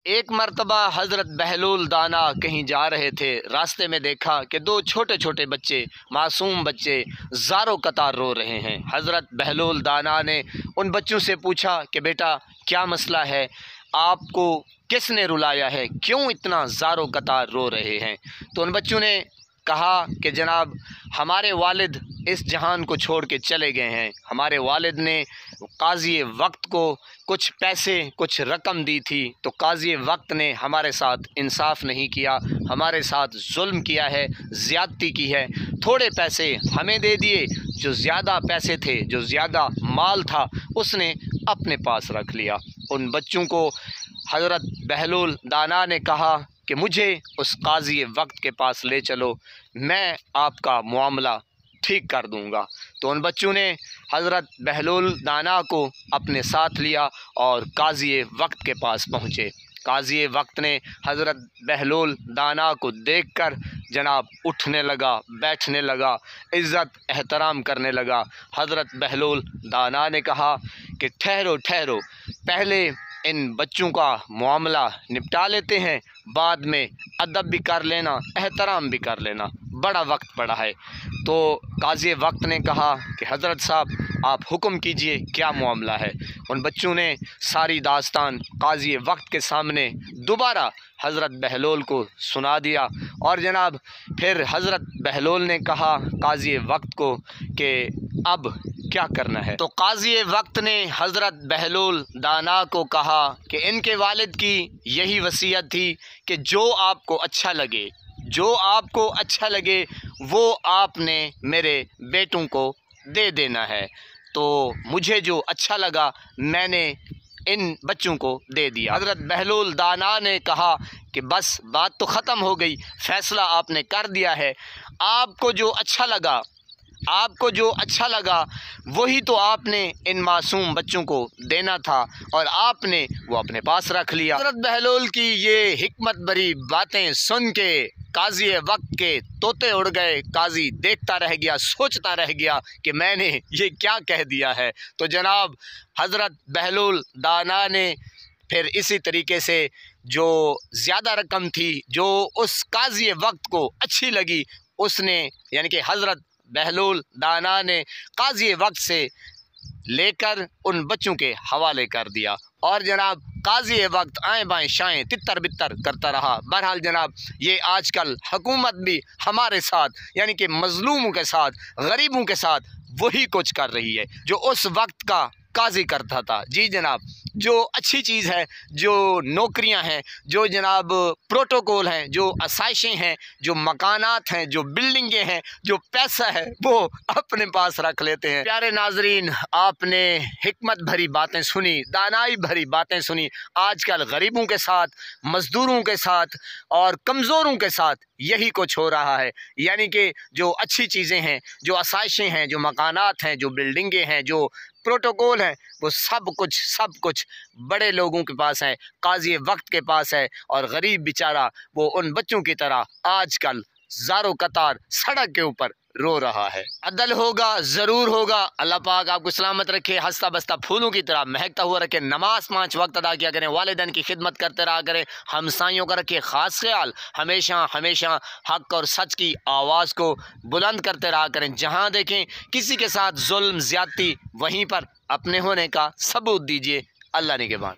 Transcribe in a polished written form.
एक मर्तबा हज़रत बहलूल दाना कहीं जा रहे थे। रास्ते में देखा कि दो छोटे छोटे बच्चे, मासूम बच्चे ज़ारो कतार रो रहे हैं। हज़रत बहलूल दाना ने उन बच्चों से पूछा कि बेटा क्या मसला है, आपको किसने रुलाया है, क्यों इतना ज़ारो कतार रो रहे हैं। तो उन बच्चों ने कहा कि जनाब हमारे वालिद इस जहान को छोड़ के चले गए हैं। हमारे वालिद ने काज़ी वक्त को कुछ पैसे, कुछ रकम दी थी, तो काज़ी वक्त ने हमारे साथ इंसाफ नहीं किया, हमारे साथ जुल्म किया है, ज़्यादती की है। थोड़े पैसे हमें दे दिए, जो ज़्यादा पैसे थे, जो ज़्यादा माल था, उसने अपने पास रख लिया। उन बच्चों को हज़रत बहलूल दाना ने कहा कि मुझे उस काज़ी वक्त के पास ले चलो, मैं आपका मामला ठीक कर दूंगा। तो उन बच्चों ने हज़रत बहलूल दाना को अपने साथ लिया और काज़ी वक्त के पास पहुँचे। काज़ी वक्त ने हज़रत बहलूल दाना को देखकर जनाब उठने लगा, बैठने लगा, इज़्ज़त एहतराम करने लगा। हज़रत बहलूल दाना ने कहा कि ठहरो ठहरो, पहले इन बच्चों का मामला निपटा लेते हैं, बाद में अदब भी कर लेना, एहतराम भी कर लेना, बड़ा वक्त पड़ा है। तो काज़ी वक्त ने कहा कि हज़रत साहब आप हुक्म कीजिए, क्या मामला है। उन बच्चों ने सारी दास्तान काज़ी वक्त के सामने दोबारा हज़रत बहलूल को सुना दिया। और जनाब फिर हज़रत बहलूल ने कहा काज़ी वक्त को कि अब क्या करना है। तो काज़ी वक्त ने हज़रत बहलूल दाना को कहा कि इनके वालिद की यही वसीयत थी कि जो आपको अच्छा लगे, जो आपको अच्छा लगे वो आपने मेरे बेटों को दे देना है। तो मुझे जो अच्छा लगा मैंने इन बच्चों को दे दिया। हज़रत बहलूल दाना ने कहा कि बस बात तो ख़त्म हो गई, फ़ैसला आपने कर दिया है, आपको जो अच्छा लगा, आपको जो अच्छा लगा वही तो आपने इन मासूम बच्चों को देना था और आपने वो अपने पास रख लिया। हज़रत बहलूल की ये हिकमत भरी बातें सुन के काज़ी वक्त के तोते उड़ गए। काज़ी देखता रह गया, सोचता रह गया कि मैंने ये क्या कह दिया है। तो जनाब हज़रत बहलूल दाना ने फिर इसी तरीके से जो ज़्यादा रकम थी, जो उस काज़ी वक्त को अच्छी लगी, उसने यानी कि हज़रत बहलूल दाना ने काज़ी वक्त से लेकर उन बच्चों के हवाले कर दिया। और जनाब काज़ी वक्त आए बाएँ शाएँ तितर बितर करता रहा। बहरहाल जनाब ये आजकल हुकूमत भी हमारे साथ यानी कि मज़लूमों के साथ, गरीबों के साथ वही कुछ कर रही है जो उस वक्त का काज़ी करता था। जी जनाब, जो अच्छी चीज़ है, जो नौकरियां हैं, जो जनाब प्रोटोकॉल हैं, जो आसाइशें हैं, जो मकानात हैं, जो बिल्डिंगें हैं, जो पैसा है वो अपने पास रख लेते हैं। प्यारे नाजरीन, आपने हिकमत भरी बातें सुनी, दानाई भरी बातें सुनी। आजकल गरीबों के साथ, मज़दूरों के साथ और कमज़ोरों के साथ यही कुछ हो रहा है। यानी कि जो अच्छी चीज़ें हैं, जो आसाइशें हैं, जो मकानात हैं, जो बिल्डिंगें हैं, जो प्रोटोकॉल है, वो सब कुछ बड़े लोगों के पास है, काज़ी वक्त के पास है। और गरीब बेचारा वो उन बच्चों की तरह आजकल ज़ारो कतार सड़क के ऊपर रो रहा है। अदल होगा, ज़रूर होगा। अल्लाह पाक आपको सलामत रखे, हंसता बसता फूलों की तरह महकता हुआ रखे। नमाज 5 वक्त अदा किया करें, वालिदैन की खिदमत करते रहा करें, हमसाइयों का रखे ख़ास ख्याल, हमेशा हमेशा हक़ और सच की आवाज़ को बुलंद करते रहा करें। जहाँ देखें किसी के साथ जुल्म ज़्यादती, वहीं पर अपने होने का सबूत दीजिए। अल्लाह निगहबान।